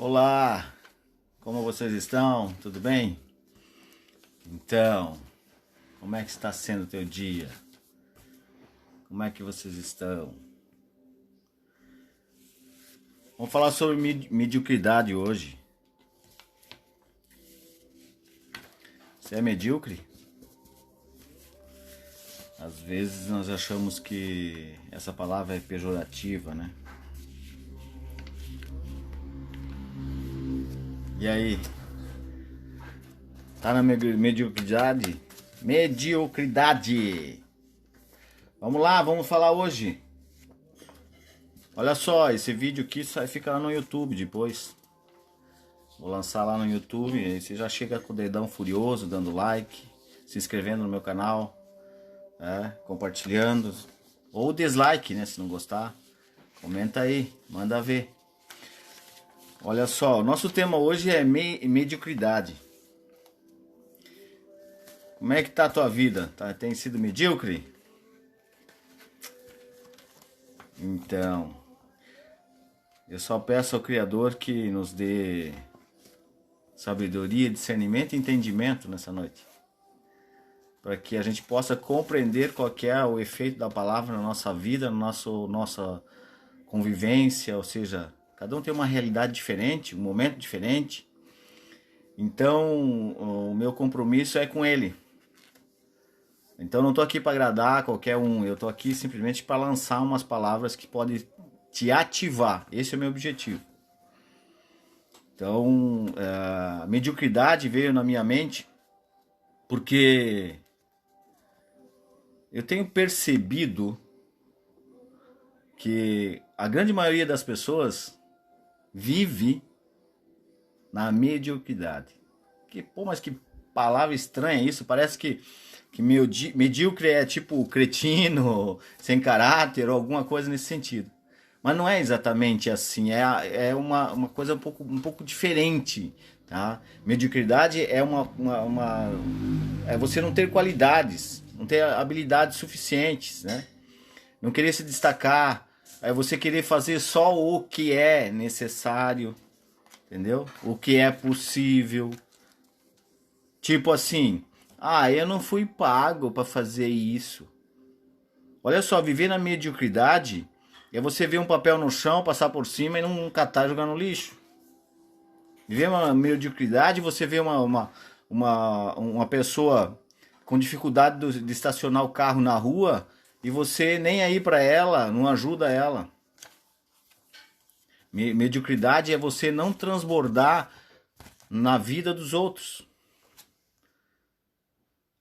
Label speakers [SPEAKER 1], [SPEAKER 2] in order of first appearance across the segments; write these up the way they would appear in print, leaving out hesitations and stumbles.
[SPEAKER 1] Olá, como vocês estão? Tudo bem? Então, como é que está sendo o teu dia? Como é que vocês estão? Vamos falar sobre mediocridade hoje. Você é medíocre? Às vezes nós achamos que essa palavra é pejorativa, né? E aí? Tá na mediocridade? Mediocridade! Vamos lá, vamos falar hoje. Olha só, esse vídeo aqui fica lá no YouTube depois. Vou lançar lá no YouTube, aí você já chega com o dedão furioso, dando like, se inscrevendo no meu canal, compartilhando. Ou dislike, né, se não gostar. Comenta aí, manda ver. Olha só, o nosso tema hoje é mediocridade. Como é que tá a tua vida? Tem sido medíocre? Então, eu só peço ao Criador que nos dê sabedoria, discernimento e entendimento nessa noite. Para que a gente possa compreender qual que é o efeito da palavra na nossa vida, na nossa convivência, ou seja, cada um tem uma realidade diferente, um momento diferente. Então, o meu compromisso é com Ele. Então, não estou aqui para agradar qualquer um. Eu estou aqui simplesmente para lançar umas palavras que podem te ativar. Esse é o meu objetivo. Então, a mediocridade veio na minha mente porque eu tenho percebido que a grande maioria das pessoas vive na mediocridade. Mas que palavra estranha isso, parece que medíocre é tipo cretino, sem caráter ou alguma coisa nesse sentido. Mas não é exatamente assim, é uma coisa um pouco diferente, tá? Mediocridade é é você não ter qualidades, não ter habilidades suficientes, né? Não querer se destacar, é você querer fazer só o que é necessário, entendeu? O que é possível. Tipo assim, eu não fui pago para fazer isso. Olha só, viver na mediocridade é você ver um papel no chão, passar por cima e não catar e jogar no lixo. Viver uma mediocridade, você vê uma pessoa com dificuldade de estacionar o carro na rua e você nem aí para ela, não ajuda ela. Mediocridade é você não transbordar na vida dos outros.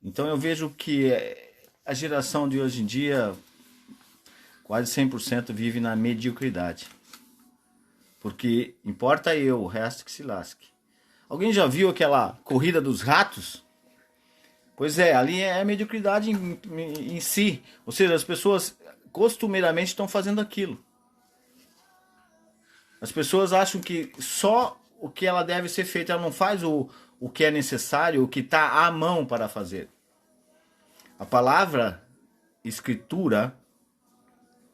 [SPEAKER 1] Então eu vejo que a geração de hoje em dia, quase 100% vive na mediocridade. Porque importa eu, o resto que se lasque. Alguém já viu aquela corrida dos ratos? Pois é, ali é a mediocridade em si. Ou seja, as pessoas costumeiramente estão fazendo aquilo. As pessoas acham que só o que ela deve ser feito, ela não faz o que é necessário, o que está à mão para fazer. A palavra escritura,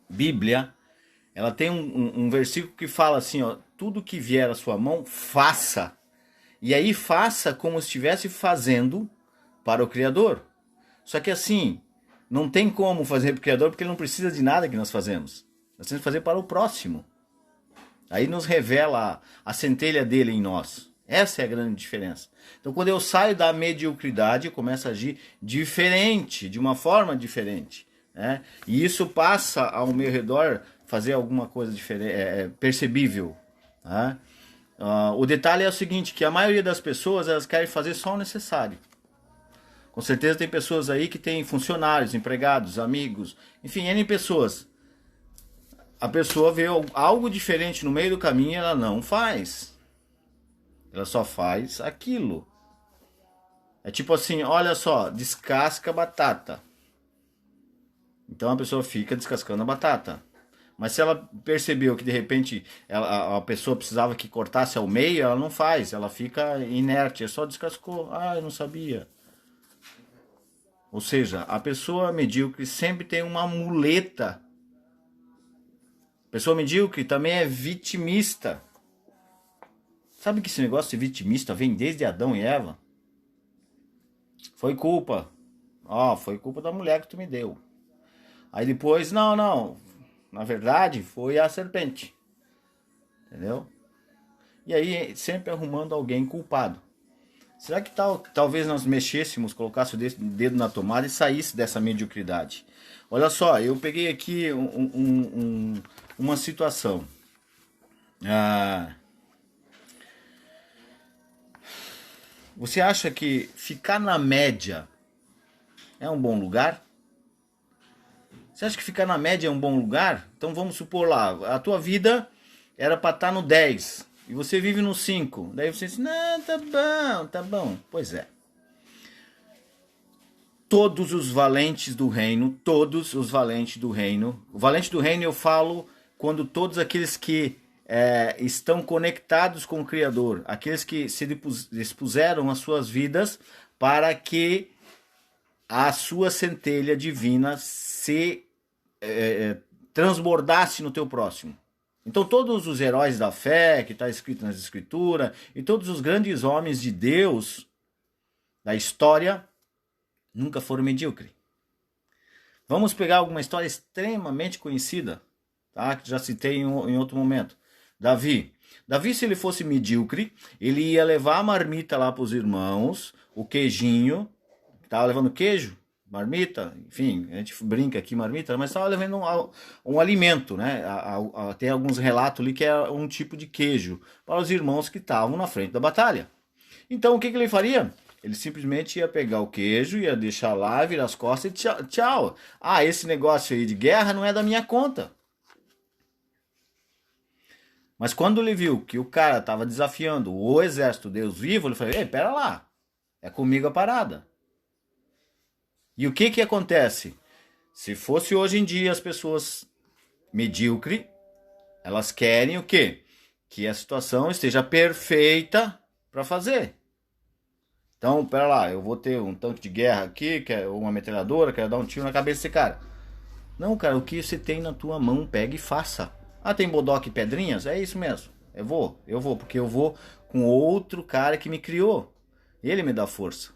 [SPEAKER 1] Bíblia, ela tem um versículo que fala assim, ó, tudo que vier à sua mão, faça. E aí faça como se estivesse fazendo para o Criador. Só que assim, não tem como fazer para o Criador porque ele não precisa de nada que nós fazemos. Nós temos que fazer para o próximo. Aí nos revela a centelha dele em nós. Essa é a grande diferença. Então quando eu saio da mediocridade, eu começo a agir diferente, de uma forma diferente. Né? E isso passa ao meu redor fazer alguma coisa diferente, percebível. Né? O detalhe é o seguinte, que a maioria das pessoas elas querem fazer só o necessário. Com certeza tem pessoas aí que têm funcionários, empregados, amigos, enfim, N pessoas. A pessoa vê algo diferente no meio do caminho e ela não faz. Ela só faz aquilo. É tipo assim, olha só, descasca a batata. Então a pessoa fica descascando a batata. Mas se ela percebeu que de repente a pessoa precisava que cortasse ao meio, ela não faz. Ela fica inerte, só descascou. Eu não sabia. Ou seja, a pessoa medíocre sempre tem uma muleta. A pessoa medíocre também é vitimista. Sabe que esse negócio de vitimista vem desde Adão e Eva? Foi culpa. Foi culpa da mulher que tu me deu. Aí depois, não. Na verdade, foi a serpente. Entendeu? E aí, sempre arrumando alguém culpado. Será que talvez nós mexêssemos, colocássemos o dedo na tomada e saísse dessa mediocridade? Olha só, eu peguei aqui uma situação. Você acha que ficar na média é um bom lugar? Você acha que ficar na média é um bom lugar? Então vamos supor lá, a tua vida era para estar no 10 e você vive no 5. Daí você diz, não, tá bom. Pois é. Todos os valentes do reino, o valente do reino eu falo quando todos aqueles que estão conectados com o Criador, aqueles que se dispuseram as suas vidas para que a sua centelha divina se transbordasse no teu próximo. Então todos os heróis da fé, que está escrito nas Escrituras, e todos os grandes homens de Deus da história, nunca foram medíocres. Vamos pegar alguma história extremamente conhecida, tá? Que já citei em outro momento. Davi, se ele fosse medíocre, ele ia levar a marmita lá para os irmãos, o queijinho, estava levando queijo, marmita, enfim, a gente brinca aqui marmita, mas estava levando um alimento, né? Tem alguns relatos ali que é um tipo de queijo para os irmãos que estavam na frente da batalha. Então o que ele faria? Ele simplesmente ia pegar o queijo, ia deixar lá, virar as costas e tchau. Esse negócio aí de guerra não é da minha conta. Mas quando ele viu que o cara estava desafiando o exército Deus vivo, ele falou, ei, pera lá, é comigo a parada. E o que acontece? Se fosse hoje em dia as pessoas medíocres, elas querem o quê? Que a situação esteja perfeita para fazer. Então, pera lá, eu vou ter um tanque de guerra aqui, uma metralhadora, quero dar um tiro na cabeça desse cara. Não, cara, o que você tem na tua mão, pega e faça. Tem bodoque e pedrinhas? É isso mesmo. Eu vou, porque eu vou com outro cara que me criou. Ele me dá força.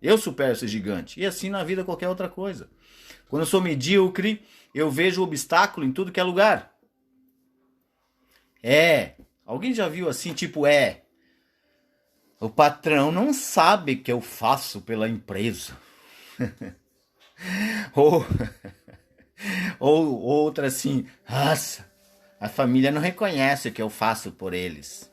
[SPEAKER 1] Eu supero esse gigante. E assim na vida qualquer outra coisa. Quando eu sou medíocre, eu vejo obstáculo em tudo que é lugar. Alguém já viu assim, tipo, o patrão não sabe que eu faço pela empresa. ou outra assim, nossa, a família não reconhece o que eu faço por eles.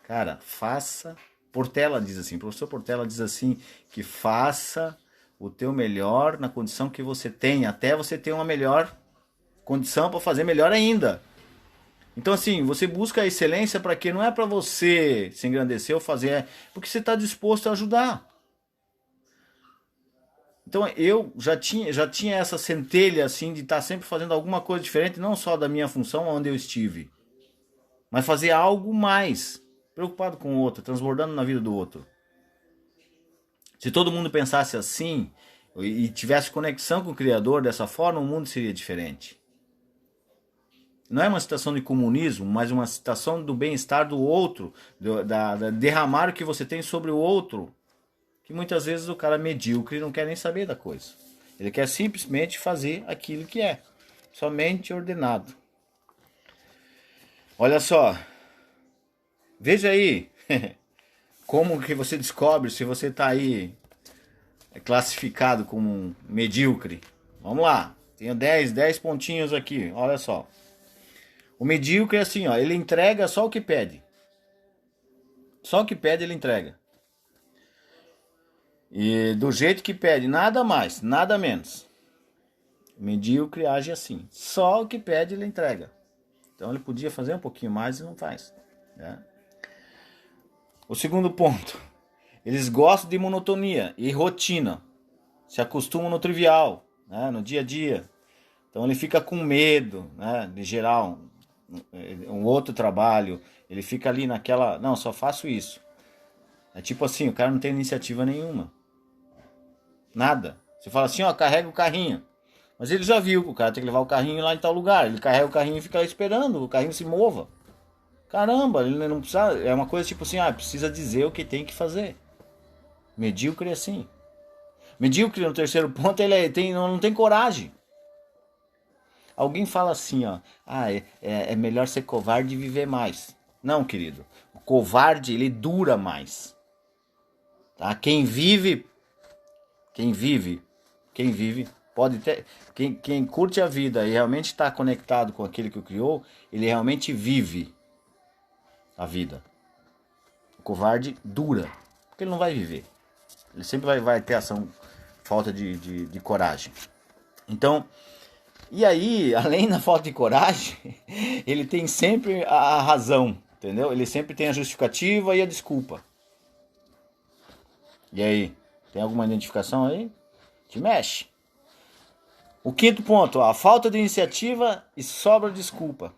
[SPEAKER 1] Cara, faça. Portela diz assim, o professor Portela diz assim, que faça o teu melhor na condição que você tem, até você ter uma melhor condição para fazer melhor ainda. Então assim, você busca a excelência para quê? Não é para você se engrandecer ou fazer, porque você está disposto a ajudar. Então eu já tinha essa centelha assim de estar sempre fazendo alguma coisa diferente, não só da minha função onde eu estive, mas fazer algo mais, preocupado com o outro, transbordando na vida do outro. Se todo mundo pensasse assim e tivesse conexão com o Criador dessa forma, o mundo seria diferente. Não é uma situação de comunismo, mas uma situação do bem-estar do outro, derramar o que você tem sobre o outro. Que muitas vezes o cara medíocre não quer nem saber da coisa. Ele quer simplesmente fazer aquilo que é. Somente ordenado. Olha só. Veja aí. Como que você descobre se você está aí classificado como um medíocre. Vamos lá. Tenho 10 pontinhos aqui. Olha só. O medíocre é assim, ó. Ele entrega só o que pede. Só o que pede ele entrega. E do jeito que pede, nada mais, nada menos. O medíocre age assim. Só o que pede ele entrega. Então ele podia fazer um pouquinho mais e não faz. Né? O segundo ponto. Eles gostam de monotonia e rotina. Se acostumam no trivial, né? No dia a dia. Então ele fica com medo, né? De gerar um outro trabalho. Ele fica ali naquela... Não, só faço isso. É tipo assim, o cara não tem iniciativa nenhuma. Nada. Você fala assim, carrega o carrinho. Mas ele já viu que o cara tem que levar o carrinho lá em tal lugar. Ele carrega o carrinho e fica lá esperando, o carrinho se mova. Caramba, ele não precisa. É uma coisa tipo assim, precisa dizer o que tem que fazer. Medíocre é assim. Medíocre no terceiro ponto, não tem coragem. Alguém fala assim, ó, é melhor ser covarde e viver mais. Não, querido. O covarde, ele dura mais. Tá? Quem vive, pode ter. Quem curte a vida e realmente está conectado com aquele que o criou, ele realmente vive a vida. O covarde dura, porque ele não vai viver. Ele sempre vai ter falta de coragem. Então, e aí, além da falta de coragem, ele tem sempre a razão, entendeu? Ele sempre tem a justificativa e a desculpa. E aí, tem alguma identificação aí? Te mexe. O quinto ponto, a falta de iniciativa e sobra desculpa.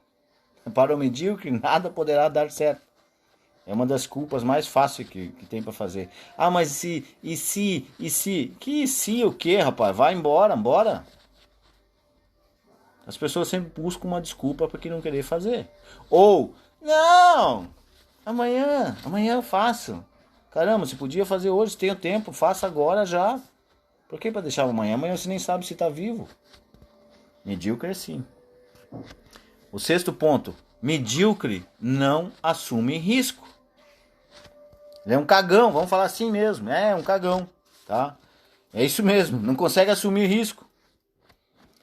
[SPEAKER 1] Para o medíocre, nada poderá dar certo. É uma das culpas mais fáceis que tem para fazer. Mas e se? Que se o quê, rapaz? Vai embora. As pessoas sempre buscam uma desculpa para que não querer fazer. Ou, não, amanhã eu faço. Caramba, se podia fazer hoje, tenho tempo, faça agora já. Por que para deixar amanhã? Amanhã você nem sabe se está vivo. Medíocre assim. O sexto ponto, medíocre não assume risco. Ele é um cagão, vamos falar assim mesmo. É um cagão, tá? É isso mesmo, não consegue assumir risco.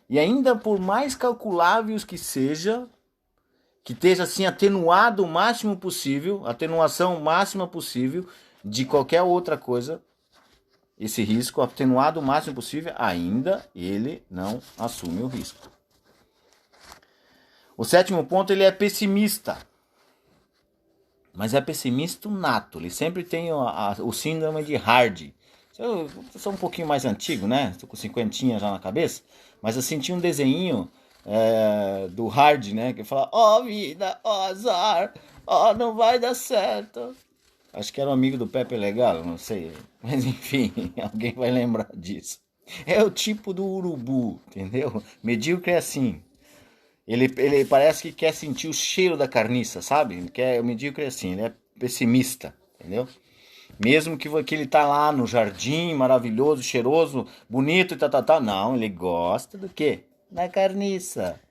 [SPEAKER 1] E ainda por mais calculáveis que seja, que esteja assim atenuado o máximo possível, atenuação máxima possível de qualquer outra coisa, esse risco atenuado o máximo possível, ainda ele não assume o risco. O sétimo ponto, ele é pessimista. Mas é pessimista nato, ele sempre tem o síndrome de Hardy. Eu sou um pouquinho mais antigo, né? Estou com 50 já na cabeça. Mas eu senti um desenho do Hardy, né? Que fala, vida, azar, não vai dar certo. Acho que era um amigo do Pepe Legal, não sei. Mas enfim, alguém vai lembrar disso. É o tipo do urubu, entendeu? Medíocre é assim. Ele parece que quer sentir o cheiro da carniça, sabe? O medíocre é assim, ele é pessimista, entendeu? Mesmo que ele tá lá no jardim, maravilhoso, cheiroso, bonito e tal. Não, ele gosta do quê? Da carniça.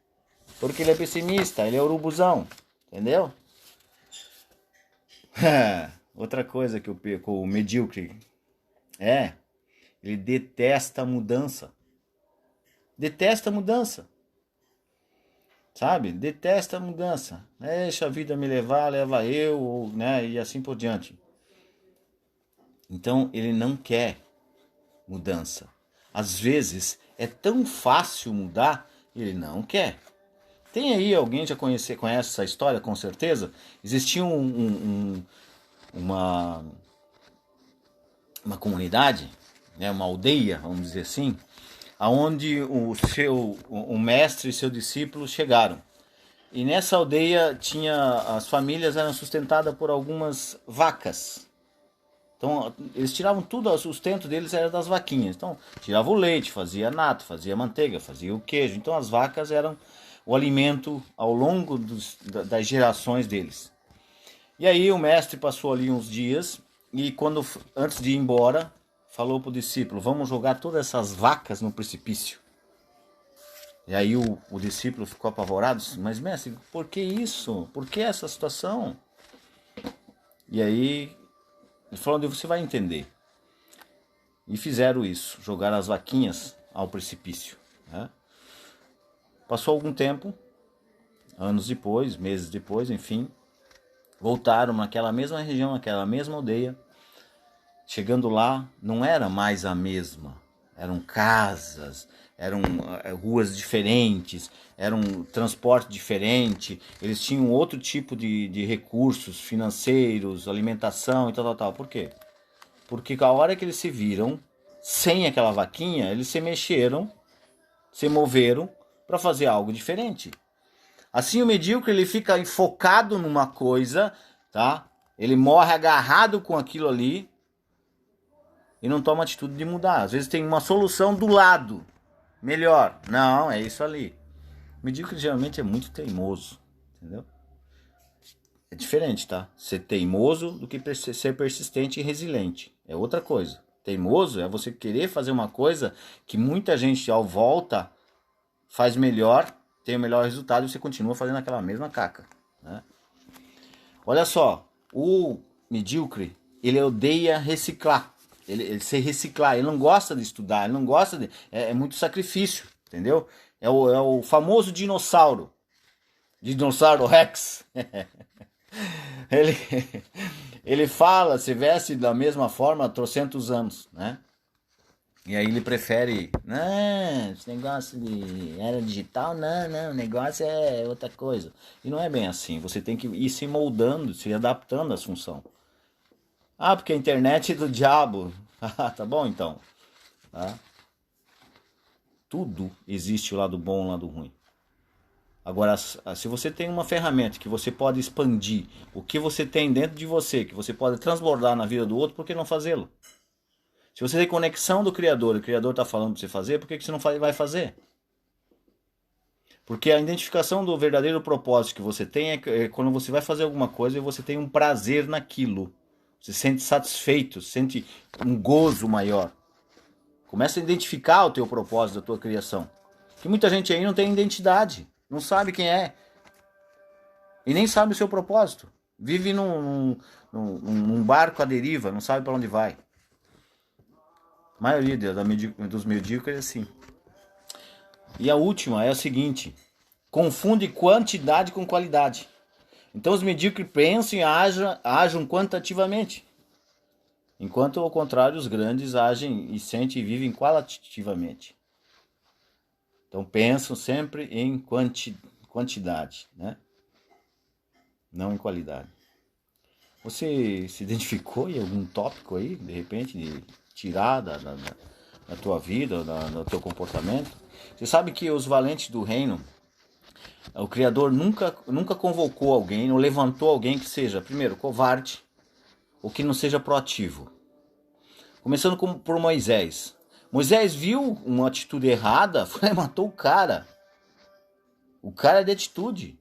[SPEAKER 1] Porque ele é pessimista, ele é urubuzão, entendeu? Outra coisa que o medíocre ele detesta a mudança. Detesta a mudança. Sabe? Detesta a mudança. Deixa a vida me levar, leva eu, né? E assim por diante. Então, ele não quer mudança. Às vezes, é tão fácil mudar, ele não quer. Tem aí, alguém já conhece essa história, com certeza? Existia uma comunidade, né? Uma aldeia, vamos dizer assim, aonde o mestre e seu discípulo chegaram. E nessa aldeia as famílias eram sustentadas por algumas vacas. Então eles tiravam tudo, o sustento deles era das vaquinhas. Então tirava o leite, fazia nato, fazia manteiga, fazia o queijo. Então as vacas eram o alimento ao longo das gerações deles. E aí o mestre passou ali uns dias e antes de ir embora, falou para o discípulo, vamos jogar todas essas vacas no precipício. E aí o discípulo ficou apavorado, mas mestre, por que isso? Por que essa situação? E aí ele falou, você vai entender. E fizeram isso, jogaram as vaquinhas ao precipício. Né? Passou algum tempo, anos depois, meses depois, enfim, voltaram naquela mesma região, naquela mesma aldeia. Chegando lá, não era mais a mesma. Eram casas, eram ruas diferentes, era um transporte diferente. Eles tinham outro tipo de recursos financeiros, alimentação e tal. Por quê? Porque a hora que eles se viram sem aquela vaquinha, eles se mexeram, se moveram para fazer algo diferente. Assim o medíocre ele fica focado numa coisa, tá? Ele morre agarrado com aquilo ali e não toma atitude de mudar. Às vezes tem uma solução do lado, melhor. Não, é isso ali. O medíocre geralmente é muito teimoso, entendeu? É diferente, tá? Ser teimoso do que ser persistente e resiliente. É outra coisa. Teimoso é você querer fazer uma coisa que muita gente ao volta faz melhor, tem o melhor resultado e você continua fazendo aquela mesma caca, né? Olha só, o medíocre, ele odeia reciclar. Ele se reciclar, ele não gosta de estudar, ele não gosta de... É muito sacrifício, entendeu? É o famoso dinossauro. Dinossauro Rex. Ele, ele fala, se veste da mesma forma há trocentos anos, né? E aí ele prefere, não, esse negócio de era digital, não, o negócio é outra coisa. E não é bem assim, você tem que ir se moldando, se adaptando às funções. Ah, porque a internet é do diabo. Ah, tá bom então. Tá? Tudo existe o lado bom e o lado ruim. Agora, se você tem uma ferramenta que você pode expandir o que você tem dentro de você, que você pode transbordar na vida do outro, por que não fazê-lo? Se você tem conexão do Criador e o Criador está falando para você fazer, por que você não vai fazer? Porque a identificação do verdadeiro propósito que você tem é quando você vai fazer alguma coisa e você tem um prazer naquilo. Você se sente satisfeito, sente um gozo maior. Começa a identificar o teu propósito da tua criação. Que muita gente aí não tem identidade, não sabe quem é e nem sabe o seu propósito. Vive num barco à deriva, não sabe para onde vai. A maioria dos medíocres é assim. E a última é a seguinte: confunde quantidade com qualidade. Então os medíocres pensam e ajam quantitativamente, enquanto ao contrário os grandes agem e sentem e vivem qualitativamente. Então pensam sempre em quantidade, né? Não em qualidade. Você se identificou em algum tópico aí, de repente, de tirar da tua vida, do teu comportamento? Você sabe que os valentes do reino, o Criador nunca convocou alguém, ou levantou alguém que seja, primeiro, covarde, ou que não seja proativo. Começando por Moisés. Moisés viu uma atitude errada, foi e matou o cara. O cara é de atitude.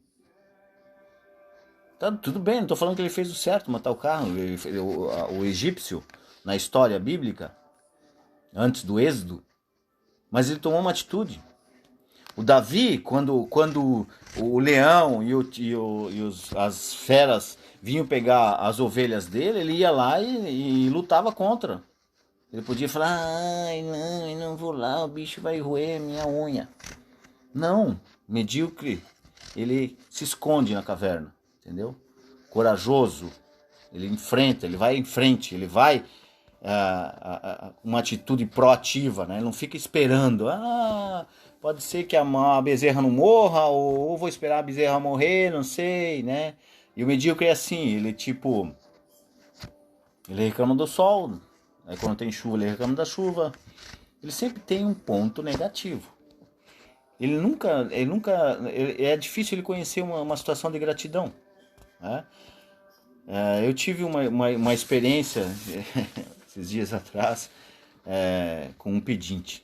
[SPEAKER 1] Tá, tudo bem, não estou falando que ele fez o certo, matar o cara. O egípcio, na história bíblica, antes do êxodo, mas ele tomou uma atitude. O Davi, quando o leão as feras vinham pegar as ovelhas dele, ele ia lá e lutava contra. Ele podia falar, ai não, eu não vou lá, o bicho vai roer minha unha. Não, medíocre, ele se esconde na caverna, entendeu? Corajoso, ele enfrenta, ele vai em frente, ele vai uma atitude proativa, né? Ele não fica esperando, pode ser que a bezerra não morra, ou vou esperar a bezerra morrer, não sei, né? E o medíocre é assim, ele reclama do sol, aí quando tem chuva ele reclama da chuva, ele sempre tem um ponto negativo. É difícil ele conhecer uma situação de gratidão, né? Eu tive uma experiência esses dias atrás com um pedinte.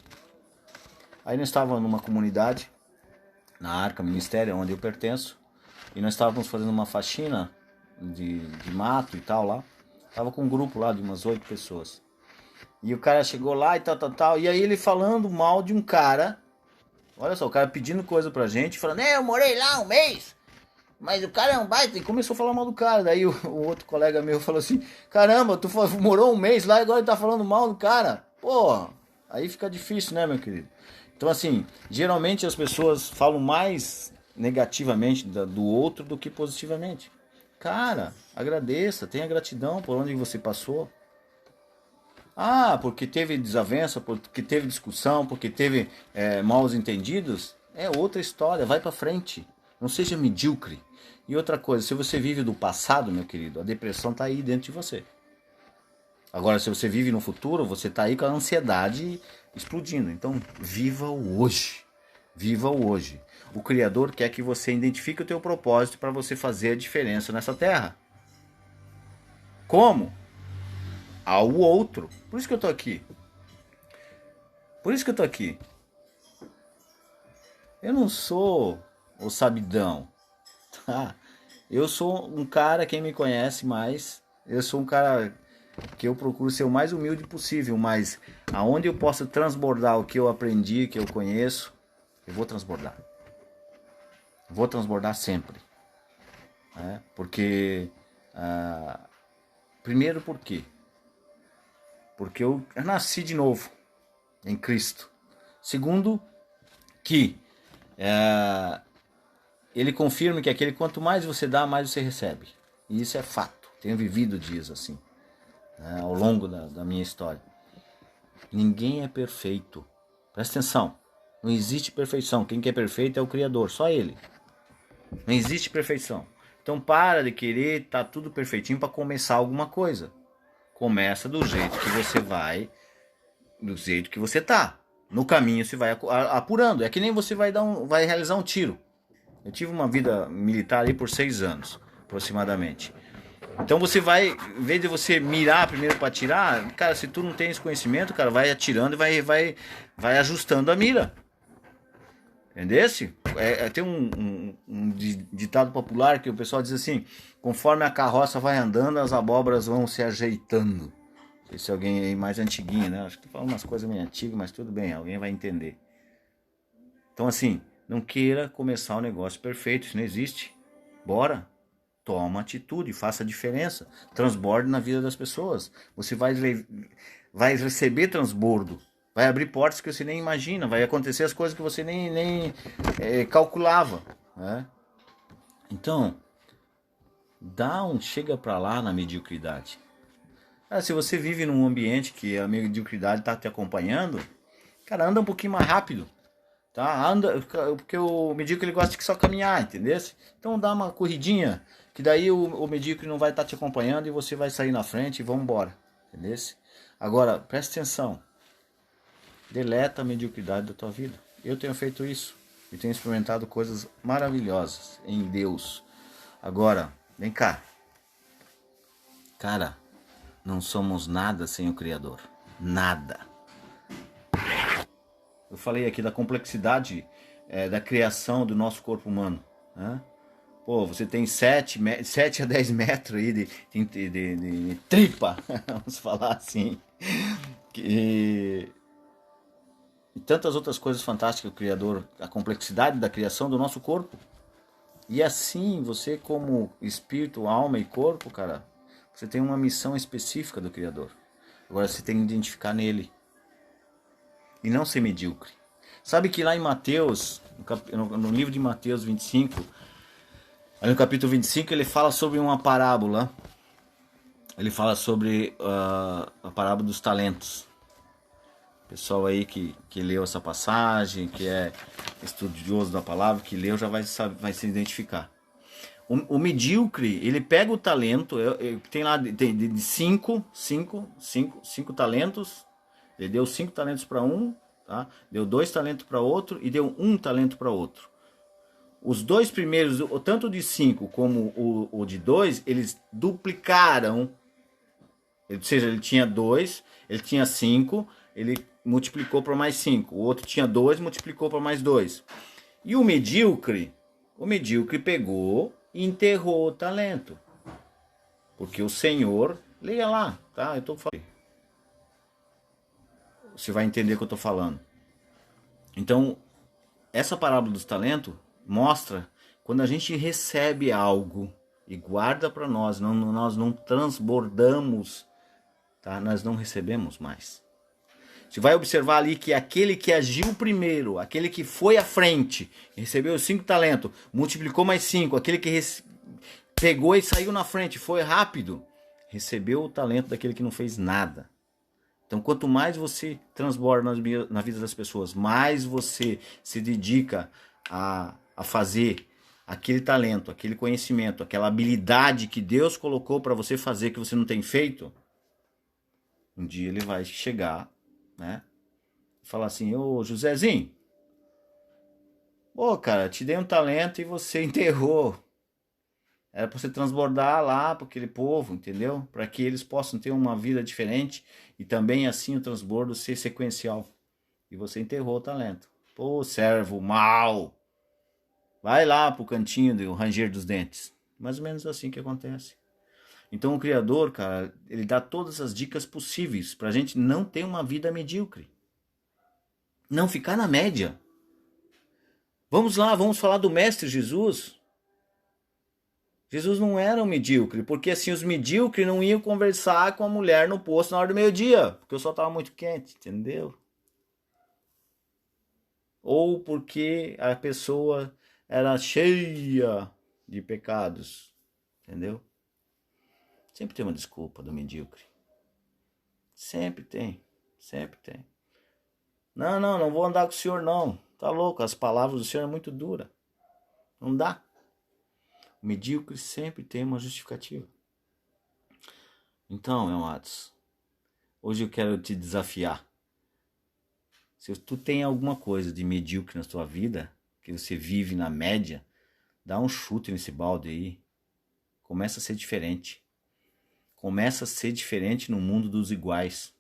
[SPEAKER 1] Aí nós estávamos numa comunidade, na Arca Ministério, onde eu pertenço, e nós estávamos fazendo uma faxina de mato e tal lá. Tava com um grupo lá de umas 8 pessoas. E o cara chegou lá e tal. E aí ele falando mal de um cara. Olha só, o cara pedindo coisa pra gente, falando, eu morei lá um mês, mas o cara é um baita. E começou a falar mal do cara. Daí o outro colega meu falou assim, caramba, tu morou um mês lá e agora ele tá falando mal do cara. Pô, aí fica difícil, né, meu querido? Então assim, geralmente as pessoas falam mais negativamente do outro do que positivamente. Cara, agradeça, tenha gratidão por onde você passou. Porque teve desavença, porque teve discussão, porque teve maus entendidos, é outra história, vai pra frente. Não seja medíocre. E outra coisa, se você vive do passado, meu querido, a depressão tá aí dentro de você. Agora, se você vive no futuro, você tá aí com a ansiedade explodindo. Então, viva o hoje. Viva o hoje. O Criador quer que você identifique o teu propósito para você fazer a diferença nessa terra. Como? Ao outro. Por isso que eu tô aqui. Por isso que eu tô aqui. Eu não sou o sabidão, tá? Eu sou um cara, quem me conhece mais, eu sou um cara que eu procuro ser o mais humilde possível, mas aonde eu posso transbordar o que eu aprendi, o que eu conheço, eu vou transbordar. Vou transbordar sempre. Né? Porque, primeiro por quê? Porque eu nasci de novo em Cristo. Segundo, que ele confirma que aquele quanto mais você dá, mais você recebe. E isso é fato. Tenho vivido dias assim, né, ao longo da minha história. Ninguém é perfeito. Presta atenção. Não existe perfeição. Quem que é perfeito é o Criador, só Ele. Não existe perfeição. Então para de querer tá tudo perfeitinho para começar alguma coisa. Começa do jeito que você vai, do jeito que você tá. No caminho você vai apurando. É que nem você vai realizar um tiro. Eu tive uma vida militar aí por 6 anos, aproximadamente. Então você vai, em vez de você mirar primeiro para atirar, cara, se tu não tem esse conhecimento, cara, vai atirando e vai ajustando a mira. Entendesse? Tem um ditado popular que o pessoal diz assim: conforme a carroça vai andando, as abóboras vão se ajeitando. Não sei se alguém aí mais antiguinho, né? Acho que tô falando umas coisas meio antigas, mas tudo bem, alguém vai entender. Então assim, não queira começar o negócio perfeito, isso não existe. Bora, toma atitude, faça a diferença, transborde na vida das pessoas. Você vai receber transbordo, vai abrir portas que você nem imagina, vai acontecer as coisas que você nem calculava, né? Então, chega pra lá na mediocridade. Se você vive num ambiente que a mediocridade está te acompanhando, cara, anda um pouquinho mais rápido. Tá? Anda, porque o medíocre ele gosta de só caminhar, entendeu? Então dá uma corridinha, que daí o medíocre não vai estar te acompanhando e você vai sair na frente e vamos embora, entendeu? Agora, presta atenção, deleta a mediocridade da tua vida. Eu tenho feito isso e tenho experimentado coisas maravilhosas em Deus. Agora, vem cá, cara, não somos nada sem o Criador, nada. Eu falei aqui da complexidade da criação do nosso corpo humano, né? Pô, você tem 7 a 10 metros aí de tripa, vamos falar assim. E tantas outras coisas fantásticas que o Criador, a complexidade da criação do nosso corpo. E assim, você como espírito, alma e corpo, cara, você tem uma missão específica do Criador. Agora você tem que identificar nele. E não ser medíocre. Sabe que lá em Mateus, no livro de Mateus 25, no capítulo 25, ele fala sobre uma parábola. Ele fala sobre a parábola dos talentos. Pessoal aí que leu essa passagem, que é estudioso da palavra, que leu, já vai se identificar. O medíocre, ele pega o talento, tem lá de 5 talentos, ele deu 5 talentos para um, tá? Deu 2 talentos para outro e deu 1 talento para outro. Os 2 primeiros, tanto de 5 como o de 2, eles duplicaram. Ou seja, ele tinha 2, ele tinha 5, ele multiplicou para mais 5. O outro tinha 2, multiplicou para mais 2. E o medíocre pegou e enterrou o talento. Porque o Senhor, leia lá, tá? Eu tô falando. Você vai entender o que eu estou falando. Então, essa parábola dos talentos mostra quando a gente recebe algo e guarda para nós, nós não transbordamos, tá? Nós não recebemos mais. Você vai observar ali que aquele que agiu primeiro, aquele que foi à frente, recebeu 5 talentos, multiplicou mais 5, aquele que pegou e saiu na frente, foi rápido, recebeu o talento daquele que não fez nada. Então, quanto mais você transborda na vida das pessoas, mais você se dedica a fazer aquele talento, aquele conhecimento, aquela habilidade que Deus colocou para você fazer que você não tem feito, um dia ele vai chegar, né? Falar assim: ô Josézinho, pô, cara, te dei um talento e você enterrou. Era para você transbordar lá para aquele povo, entendeu? Para que eles possam ter uma vida diferente e também assim o transbordo ser sequencial. E você enterrou o talento. Pô, servo mau! Vai lá pro cantinho do ranger dos dentes. Mais ou menos assim que acontece. Então o Criador, cara, ele dá todas as dicas possíveis pra gente não ter uma vida medíocre. Não ficar na média. Vamos lá, vamos falar do Mestre Jesus. Jesus não era um medíocre, porque assim os medíocres não iam conversar com a mulher no poço na hora do meio-dia, porque o sol estava muito quente, entendeu? Ou porque a pessoa era cheia de pecados, entendeu? Sempre tem uma desculpa do medíocre. Sempre tem, sempre tem. Não vou andar com o senhor não. Tá louco, as palavras do senhor são muito duras. Não dá. O medíocre sempre tem uma justificativa. Então, meu amados, hoje eu quero te desafiar. Se tu tem alguma coisa de medíocre na tua vida, que você vive na média, dá um chute nesse balde aí. Começa a ser diferente. Começa a ser diferente no mundo dos iguais.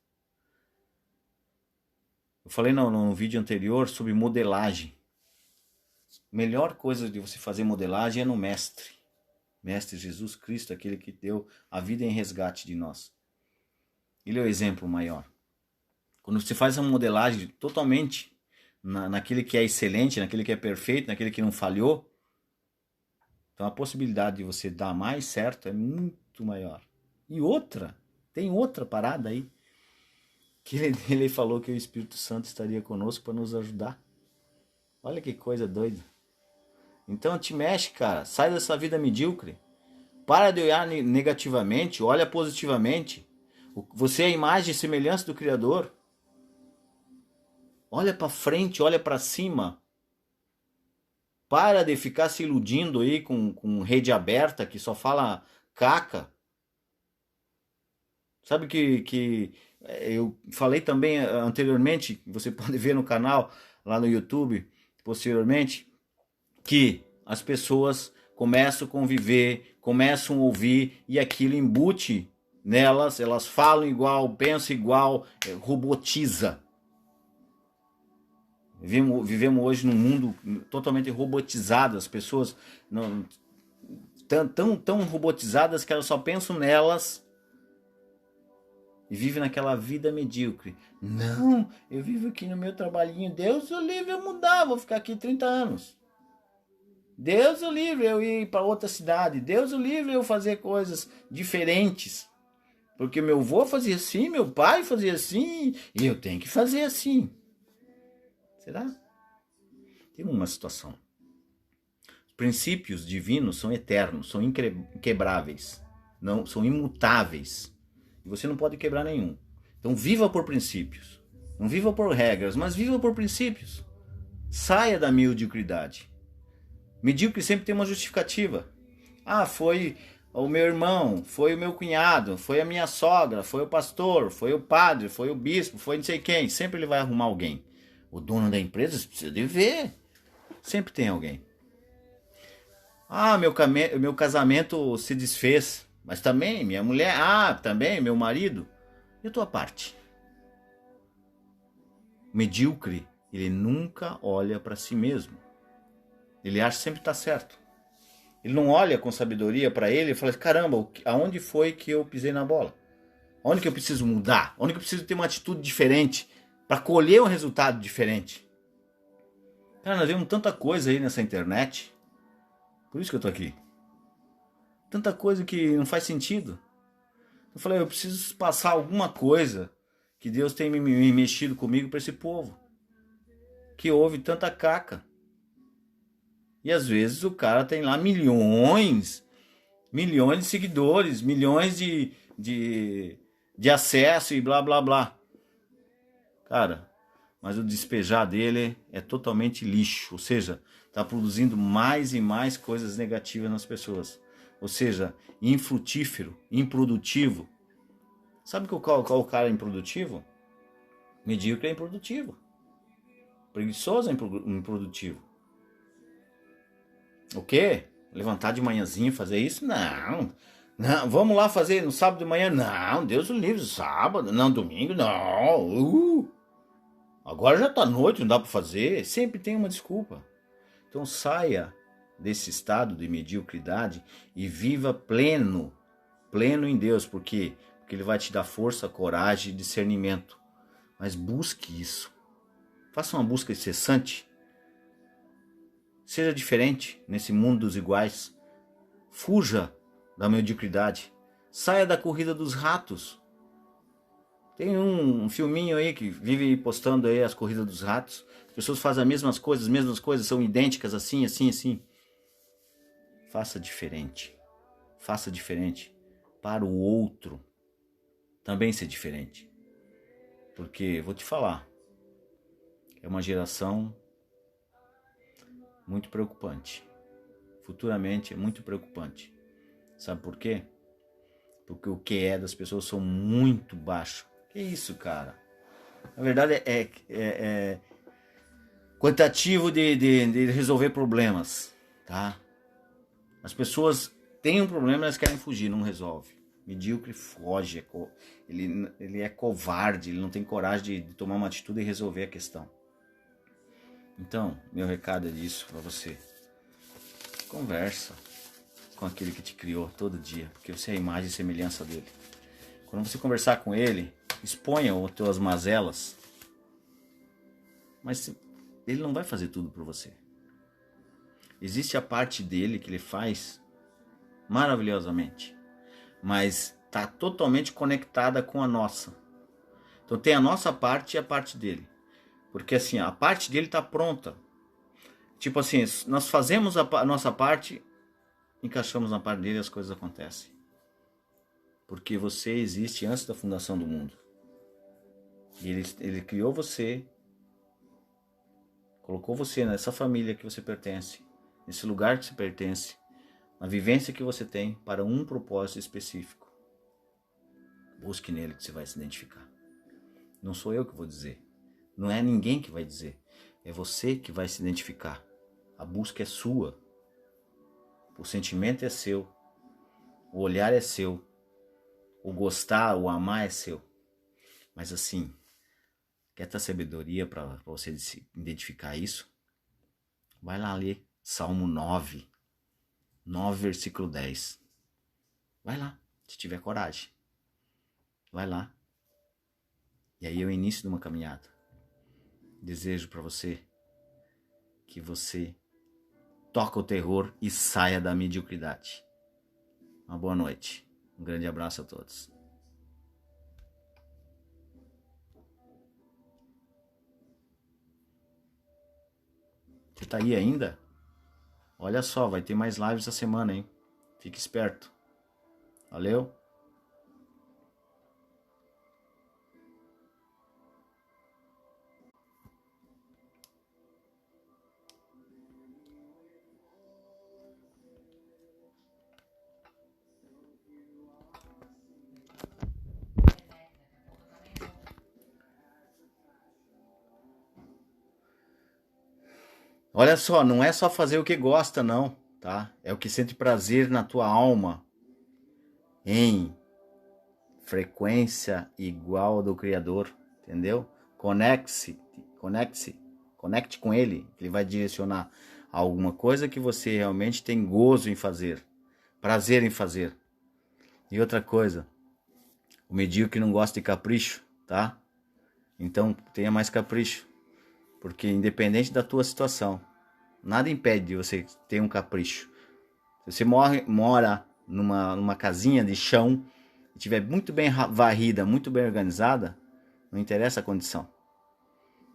[SPEAKER 1] Eu falei no vídeo anterior sobre modelagem. A melhor coisa de você fazer modelagem é no Mestre. Mestre Jesus Cristo, aquele que deu a vida em resgate de nós. Ele é o exemplo maior. Quando você faz uma modelagem totalmente naquele que é excelente, naquele que é perfeito, naquele que não falhou, então a possibilidade de você dar mais certo é muito maior. E tem outra parada aí, que ele falou que o Espírito Santo estaria conosco para nos ajudar. Olha que coisa doida. Então te mexe, cara. Sai dessa vida medíocre. Para de olhar negativamente, olha positivamente. Você é a imagem e semelhança do Criador. Olha para frente, olha para cima. Para de ficar se iludindo aí com rede aberta que só fala caca. Sabe que eu falei também anteriormente, você pode ver no canal, lá no YouTube, posteriormente, que as pessoas começam a conviver, começam a ouvir e aquilo embute nelas, elas falam igual, pensam igual, robotiza. Vivemos hoje num mundo totalmente robotizado, as pessoas tão robotizadas que elas só pensam nelas e vivem naquela vida medíocre. Não, eu vivo aqui no meu trabalhinho, Deus o livre eu mudar, vou ficar aqui 30 anos. Deus o livre eu ir para outra cidade, Deus o livre eu fazer coisas diferentes. Porque meu avô fazia assim, meu pai fazia assim, e eu tenho que fazer assim. Será? Tem uma situação. Os princípios divinos são eternos, são inquebráveis, não, são imutáveis. E você não pode quebrar nenhum. Então viva por princípios. Não viva por regras, mas viva por princípios. Saia da mediocridade. Medíocre sempre tem uma justificativa. Ah, foi o meu irmão, foi o meu cunhado, foi a minha sogra, foi o pastor, foi o padre, foi o bispo, foi não sei quem. Sempre ele vai arrumar alguém. O dono da empresa precisa de ver. Sempre tem alguém. Ah, meu casamento se desfez. Mas também minha mulher. Ah, também meu marido. E a tua parte? O medíocre, ele nunca olha para si mesmo. Ele acha que sempre está certo. Ele não olha com sabedoria para ele e fala: caramba, aonde foi que eu pisei na bola? Onde que eu preciso mudar? Onde que eu preciso ter uma atitude diferente para colher um resultado diferente? Cara, nós vemos tanta coisa aí nessa internet. Por isso que eu tô aqui. Tanta coisa que não faz sentido. Eu falei, eu preciso passar alguma coisa que Deus tem me mexido comigo para esse povo. Que ouve tanta caca. E às vezes o cara tem lá milhões de seguidores, milhões de acesso e blá blá blá. Cara, mas o despejar dele é totalmente lixo, ou seja, está produzindo mais e mais coisas negativas nas pessoas. Ou seja, infrutífero, improdutivo. Sabe qual o cara improdutivo? Medíocre é improdutivo. Preguiçoso é improdutivo. O quê? Levantar de manhãzinho e fazer isso? Não. Não. Vamos lá fazer no sábado de manhã? Não, Deus o livre, sábado. Não, domingo, não. Agora já tá noite, não dá para fazer. Sempre tem uma desculpa. Então saia desse estado de mediocridade e viva pleno em Deus. Por quê? Porque Ele vai te dar força, coragem e discernimento. Mas busque isso. Faça uma busca incessante. Seja diferente nesse mundo dos iguais. Fuja da mediocridade. Saia da corrida dos ratos. Tem um filminho aí que vive postando aí as corridas dos ratos. As pessoas fazem as mesmas coisas, são idênticas, assim. Faça diferente. Faça diferente. Para o outro também ser diferente. Porque, vou te falar, é uma geração muito preocupante. Futuramente é muito preocupante. Sabe por quê? Porque o QE das pessoas são muito baixo. Que isso, cara? Na verdade é quantitativo de resolver problemas, tá? As pessoas têm um problema, elas querem fugir, não resolve. Medíocre foge, ele é covarde, ele não tem coragem de tomar uma atitude e resolver a questão. Então, meu recado é disso para você. Conversa com aquele que te criou todo dia, porque você é a imagem e semelhança dele. Quando você conversar com ele, exponha as tuas mazelas, mas ele não vai fazer tudo por você. Existe a parte dele que ele faz maravilhosamente, mas está totalmente conectada com a nossa. Então tem a nossa parte e a parte dele. Porque assim, a parte dele está pronta. Tipo assim, nós fazemos a nossa parte, encaixamos na parte dele e as coisas acontecem. Porque você existe antes da fundação do mundo. E ele criou você, colocou você nessa família que você pertence, nesse lugar que você pertence, na vivência que você tem para um propósito específico. Busque nele que você vai se identificar. Não sou eu que vou dizer. Não é ninguém que vai dizer. É você que vai se identificar. A busca é sua. O sentimento é seu. O olhar é seu. O gostar, o amar é seu. Mas assim, quer ter sabedoria para você se identificar isso? Vai lá ler Salmo 9, versículo 10. Vai lá, se tiver coragem. Vai lá. E aí é o início de uma caminhada. Desejo para você que você toque o terror e saia da mediocridade. Uma boa noite. Um grande abraço a todos. Você tá aí ainda? Olha só, vai ter mais lives essa semana, hein? Fique esperto. Valeu? Olha só, não é só fazer o que gosta, não, tá? É o que sente prazer na tua alma em frequência igual do Criador, entendeu? Conecte com Ele, Ele vai direcionar a alguma coisa que você realmente tem gozo em fazer, prazer em fazer. E outra coisa, o medíocre não gosta de capricho, tá? Então tenha mais capricho. Porque independente da tua situação, nada impede de você ter um capricho. Se você mora numa casinha de chão, e estiver muito bem varrida, muito bem organizada, não interessa a condição.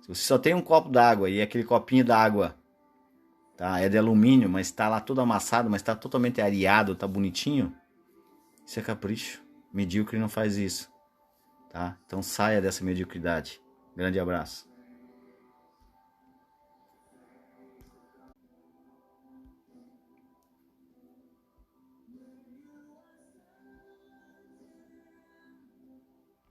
[SPEAKER 1] Se você só tem um copo d'água e aquele copinho d'água tá, é de alumínio, mas está lá todo amassado, mas está totalmente areado, está bonitinho, isso é capricho. Medíocre não faz isso. Tá? Então saia dessa mediocridade. Grande abraço.